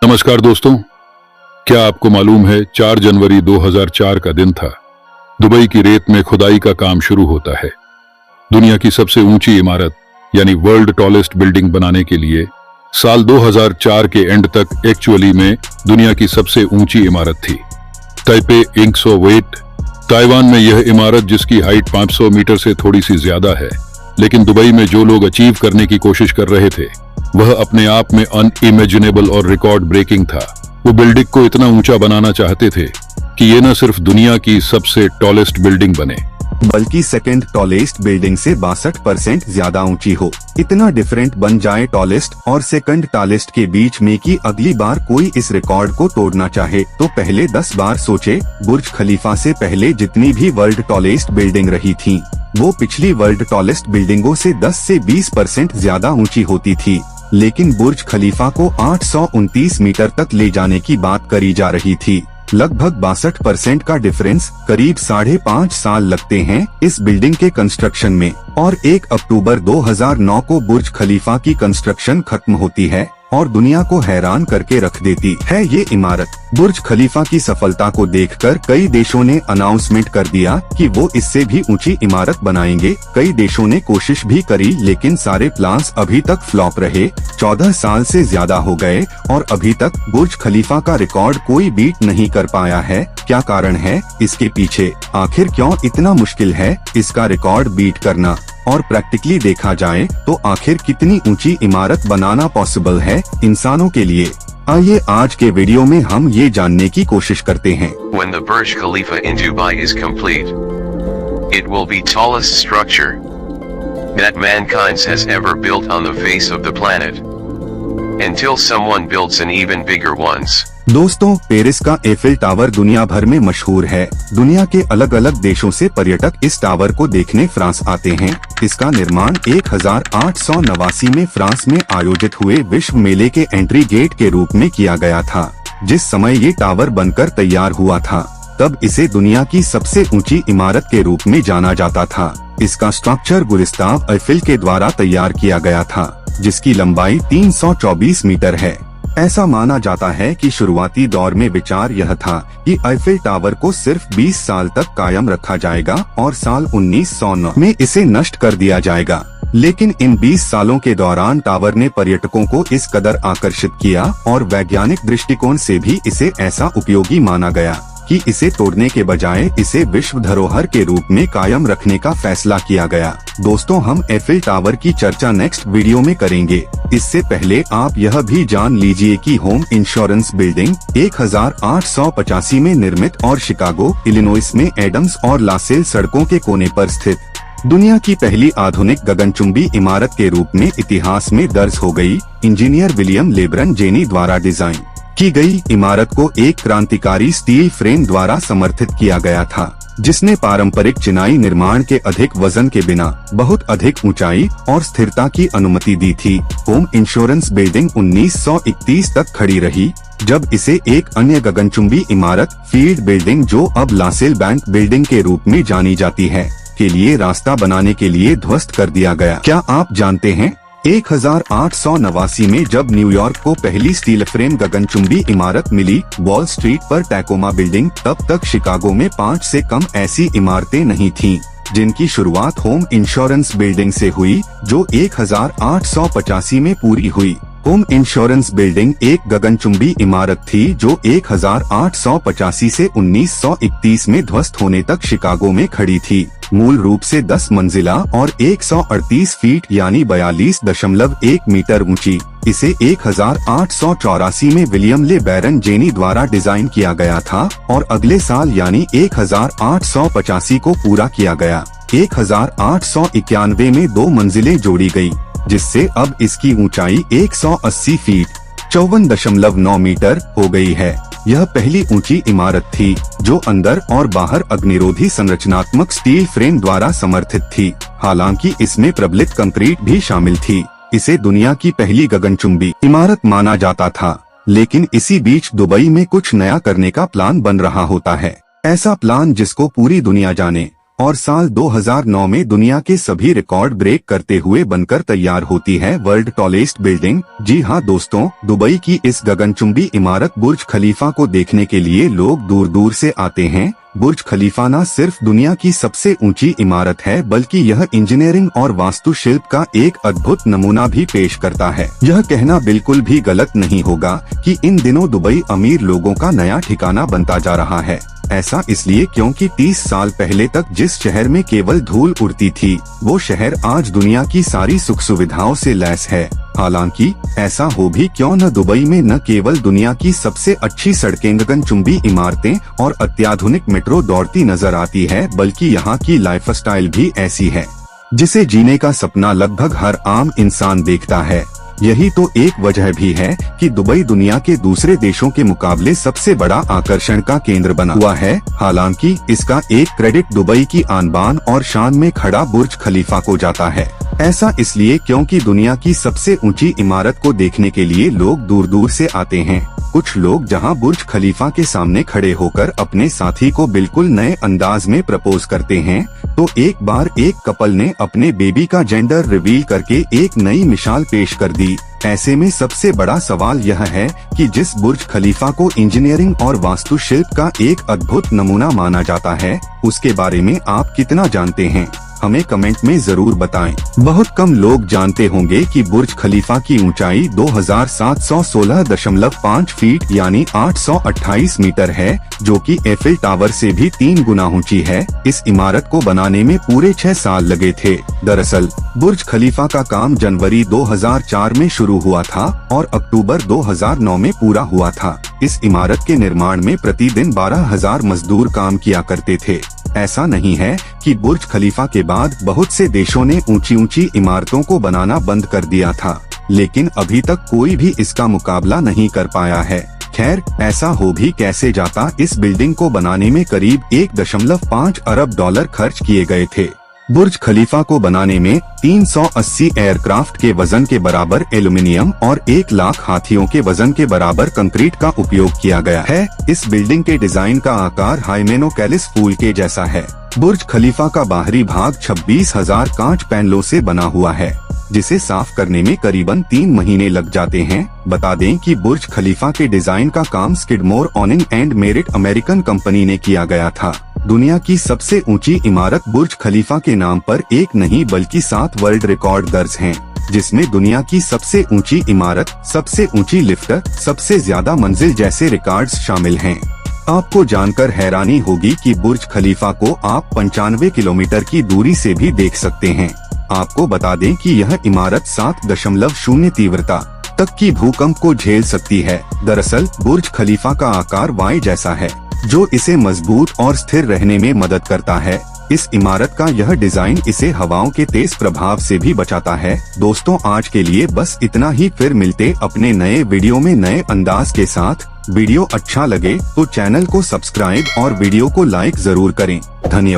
नमस्कार दोस्तों, क्या आपको मालूम है 4 जनवरी 2004 का दिन था। दुबई की रेत में खुदाई का काम शुरू होता है। दुनिया की सबसे ऊंची इमारत यानी वर्ल्ड टॉलेस्ट बिल्डिंग बनाने के लिए साल 2004 के एंड तक एक्चुअली में दुनिया की सबसे ऊंची इमारत थी ताइपे इंक्सो वेट, ताइवान में। यह इमारत जिसकी हाइट 500 मीटर से थोड़ी सी ज्यादा है, लेकिन दुबई में जो लोग अचीव करने की कोशिश कर रहे थे वह अपने आप में अनइमेजिनेबल और रिकॉर्ड ब्रेकिंग था। वो बिल्डिंग को इतना ऊंचा बनाना चाहते थे कि ये न सिर्फ दुनिया की सबसे टॉलेस्ट बिल्डिंग बने, बल्कि सेकंड टॉलेस्ट बिल्डिंग से 62% ज्यादा ऊंची हो। इतना डिफरेंट बन जाए टॉलेस्ट और सेकंड टॉलेस्ट के बीच में कि अगली बार कोई इस रिकॉर्ड को तोड़ना चाहे तो पहले 10 बार सोचे। बुर्ज खलीफा से पहले जितनी भी वर्ल्ड टॉलेस्ट बिल्डिंग रही थी वो पिछली वर्ल्ड टॉलेस्ट बिल्डिंगों से 10 से 20% ज्यादा ऊंची होती थी, लेकिन बुर्ज खलीफा को 829 मीटर तक ले जाने की बात करी जा रही थी। लगभग 62% का डिफरेंस, करीब 5.5 साल लगते हैं इस बिल्डिंग के कंस्ट्रक्शन में, और 1 अक्टूबर 2009 को बुर्ज खलीफा की कंस्ट्रक्शन खत्म होती है और दुनिया को हैरान करके रख देती है ये इमारत। बुर्ज खलीफा की सफलता को देखकर कई देशों ने अनाउंसमेंट कर दिया कि वो इससे भी ऊंची इमारत बनाएंगे। कई देशों ने कोशिश भी करी, लेकिन सारे प्लान्स अभी तक फ्लॉप रहे। 14 साल से ज्यादा हो गए और अभी तक बुर्ज खलीफा का रिकॉर्ड कोई बीट नहीं कर पाया है। क्या कारण है इसके पीछे? आखिर क्यों इतना मुश्किल है इसका रिकॉर्ड बीट करना? और प्रैक्टिकली देखा जाए तो आखिर कितनी ऊंची इमारत बनाना पॉसिबल है इंसानों के लिए? आइए आज के वीडियो में हम ये जानने की कोशिश करते हैं। When the Burj Khalifa in Dubai is complete, it will be tallest structure that mankind has ever built on the face of the planet, until someone builds an even bigger ones. दोस्तों, Paris का Eiffel tower दुनिया भर में मशहूर है। दुनिया के अलग अलग देशों से पर्यटक इस टावर को देखने फ्रांस आते हैं। इसका निर्माण 1889 में फ्रांस में आयोजित हुए विश्व मेले के एंट्री गेट के रूप में किया गया था। जिस समय ये टावर बनकर तैयार हुआ था तब इसे दुनिया की सबसे ऊंची इमारत के रूप में जाना जाता था। इसका स्ट्रक्चर गुस्ताव एफिल के द्वारा तैयार किया गया था, जिसकी लंबाई 324 मीटर है। ऐसा माना जाता है कि शुरुआती दौर में विचार यह था कि एफिल टावर को सिर्फ 20 साल तक कायम रखा जाएगा और साल 1909 में इसे नष्ट कर दिया जाएगा। लेकिन इन 20 सालों के दौरान टावर ने पर्यटकों को इस कदर आकर्षित किया और वैज्ञानिक दृष्टिकोण से भी इसे ऐसा उपयोगी माना गया कि इसे तोड़ने के बजाय इसे विश्व धरोहर के रूप में कायम रखने का फैसला किया गया। दोस्तों, हम एफिल टावर की चर्चा नेक्स्ट वीडियो में करेंगे। इससे पहले आप यह भी जान लीजिए कि होम इंश्योरेंस बिल्डिंग 1885 में निर्मित और शिकागो, इलिनॉइस में एडम्स और लासेल सड़कों के कोने पर स्थित दुनिया की पहली आधुनिक गगनचुंबी इमारत के रूप में इतिहास में दर्ज हो गई। इंजीनियर विलियम लेब्रन जेनी द्वारा डिजाइन की गई इमारत को एक क्रांतिकारी स्टील फ्रेम द्वारा समर्थित किया गया था, जिसने पारंपरिक चिनाई निर्माण के अधिक वजन के बिना बहुत अधिक ऊंचाई और स्थिरता की अनुमति दी थी। होम इंश्योरेंस बिल्डिंग 1931 तक खड़ी रही, जब इसे एक अन्य गगनचुंबी इमारत फील्ड बिल्डिंग, जो अब लासेल बैंक बिल्डिंग के रूप में जानी जाती है, के लिए रास्ता बनाने के लिए ध्वस्त कर दिया गया। क्या आप जानते हैं 1889 में जब न्यूयॉर्क को पहली स्टील फ्रेम गगनचुंबी इमारत मिली, वॉल स्ट्रीट पर टैकोमा बिल्डिंग, तब तक शिकागो में 5 से कम ऐसी इमारतें नहीं थीं, जिनकी शुरुआत होम इंश्योरेंस बिल्डिंग से हुई, जो 1885 में पूरी हुई। होम इंश्योरेंस बिल्डिंग एक गगनचुंबी इमारत थी जो 1885 से 1931 में ध्वस्त होने तक शिकागो में खड़ी थी। मूल रूप से 10 मंजिला और 138 फीट यानी 42.1 मीटर ऊंची। इसे 1884 में विलियम ले बैरन जेनी द्वारा डिजाइन किया गया था और अगले साल यानी 1885 को पूरा किया गया। 1891 में 2 मंजिलें जोड़ी गयी, जिससे अब इसकी ऊंचाई 180 फीट 54.9 मीटर हो गई है। यह पहली ऊंची इमारत थी जो अंदर और बाहर अग्निरोधी संरचनात्मक स्टील फ्रेम द्वारा समर्थित थी। हालांकि इसमें प्रबलित कंक्रीट भी शामिल थी। इसे दुनिया की पहली गगनचुंबी इमारत माना जाता था, लेकिन इसी बीच दुबई में कुछ नया करने का प्लान बन रहा होता है। ऐसा प्लान जिसको पूरी दुनिया जाने और साल 2009 में दुनिया के सभी रिकॉर्ड ब्रेक करते हुए बनकर तैयार होती है वर्ल्ड टॉलेस्ट बिल्डिंग। जी हाँ दोस्तों, दुबई की इस गगनचुंबी इमारत बुर्ज खलीफा को देखने के लिए लोग दूर दूर से आते हैं। बुर्ज खलीफा न सिर्फ दुनिया की सबसे ऊंची इमारत है, बल्कि यह इंजीनियरिंग और वास्तुशिल्प का एक अद्भुत नमूना भी पेश करता है। यह कहना बिल्कुल भी गलत नहीं होगा कि इन दिनों दुबई अमीर लोगों का नया ठिकाना बनता जा रहा है। ऐसा इसलिए क्योंकि 30 साल पहले तक जिस शहर में केवल धूल उड़ती थी, वो शहर आज दुनिया की सारी सुख सुविधाओं से लैस है। हालांकि ऐसा हो भी क्यों न, दुबई में न केवल दुनिया की सबसे अच्छी सड़कें, गगनचुंबी इमारतें और अत्याधुनिक मेट्रो दौड़ती नजर आती है, बल्कि यहाँ की लाइफस्टाइल भी ऐसी है जिसे जीने का सपना लगभग हर आम इंसान देखता है। यही तो एक वजह भी है कि दुबई दुनिया के दूसरे देशों के मुकाबले सबसे बड़ा आकर्षण का केंद्र बना हुआ है। हालांकि इसका एक क्रेडिट दुबई की आन बान और शान में खड़ा बुर्ज खलीफा को जाता है। ऐसा इसलिए क्योंकि दुनिया की सबसे ऊंची इमारत को देखने के लिए लोग दूर दूर से आते हैं। कुछ लोग जहां बुर्ज खलीफा के सामने खड़े होकर अपने साथी को बिल्कुल नए अंदाज में प्रपोज करते हैं, तो एक बार एक कपल ने अपने बेबी का जेंडर रिवील करके एक नई मिसाल पेश कर दी। ऐसे में सबसे बड़ा सवाल यह है कि जिस बुर्ज खलीफा को इंजीनियरिंग और वास्तुशिल्प का एक अद्भुत नमूना माना जाता है, उसके बारे में आप कितना जानते हैं? हमें कमेंट में जरूर बताएं। बहुत कम लोग जानते होंगे कि बुर्ज खलीफा की ऊंचाई 2716.5 फीट यानी 828 मीटर है, जो कि एफिल टावर से भी 3 गुना ऊंची है। इस इमारत को बनाने में पूरे 6 साल लगे थे। दरअसल बुर्ज खलीफा का काम जनवरी 2004 में शुरू हुआ था और अक्टूबर 2009 में पूरा हुआ था। इस इमारत के निर्माण में प्रतिदिन 12,000 मजदूर काम किया करते थे। ऐसा नहीं है कि बुर्ज खलीफा के बाद बहुत से देशों ने ऊंची ऊंची इमारतों को बनाना बंद कर दिया था, लेकिन अभी तक कोई भी इसका मुकाबला नहीं कर पाया है। खैर, ऐसा हो भी कैसे जाता, इस बिल्डिंग को बनाने में करीब 1.5 अरब डॉलर खर्च किए गए थे। बुर्ज खलीफा को बनाने में 380 एयरक्राफ्ट के वजन के बराबर एल्यूमिनियम और 1 लाख हाथियों के वजन के बराबर कंक्रीट का उपयोग किया गया है। इस बिल्डिंग के डिजाइन का आकार हाइमेनोकैलिस फूल के जैसा है। बुर्ज खलीफा का बाहरी भाग 26,000 कांच पैनलों से बना हुआ है, जिसे साफ करने में करीबन 3 महीने लग जाते हैं। बता दें कि बुर्ज खलीफा के डिजाइन का काम Skidmore ऑनिंग and merit American company ने किया गया था। दुनिया की सबसे ऊंची इमारत बुर्ज खलीफा के नाम पर एक नहीं बल्कि 7 वर्ल्ड रिकॉर्ड दर्ज हैं, जिसमें दुनिया की सबसे ऊंची इमारत, सबसे ऊंची लिफ्ट, सबसे ज्यादा मंजिल जैसे रिकॉर्ड्स शामिल हैं। आपको जानकर हैरानी होगी कि बुर्ज खलीफा को आप 95 किलोमीटर की दूरी से भी देख सकते हैं। आपको बता दें कि यह इमारत 7.0 तीव्रता तक की भूकंप को झेल सकती है। दरअसल बुर्ज खलीफा का आकार वाई जैसा है, जो इसे मजबूत और स्थिर रहने में मदद करता है। इस इमारत का यह डिजाइन इसे हवाओं के तेज प्रभाव से भी बचाता है। दोस्तों, आज के लिए बस इतना ही। फिर मिलते अपने नए वीडियो में नए अंदाज के साथ। वीडियो अच्छा लगे तो चैनल को सब्सक्राइब और वीडियो को लाइक जरूर करें। धन्यवाद।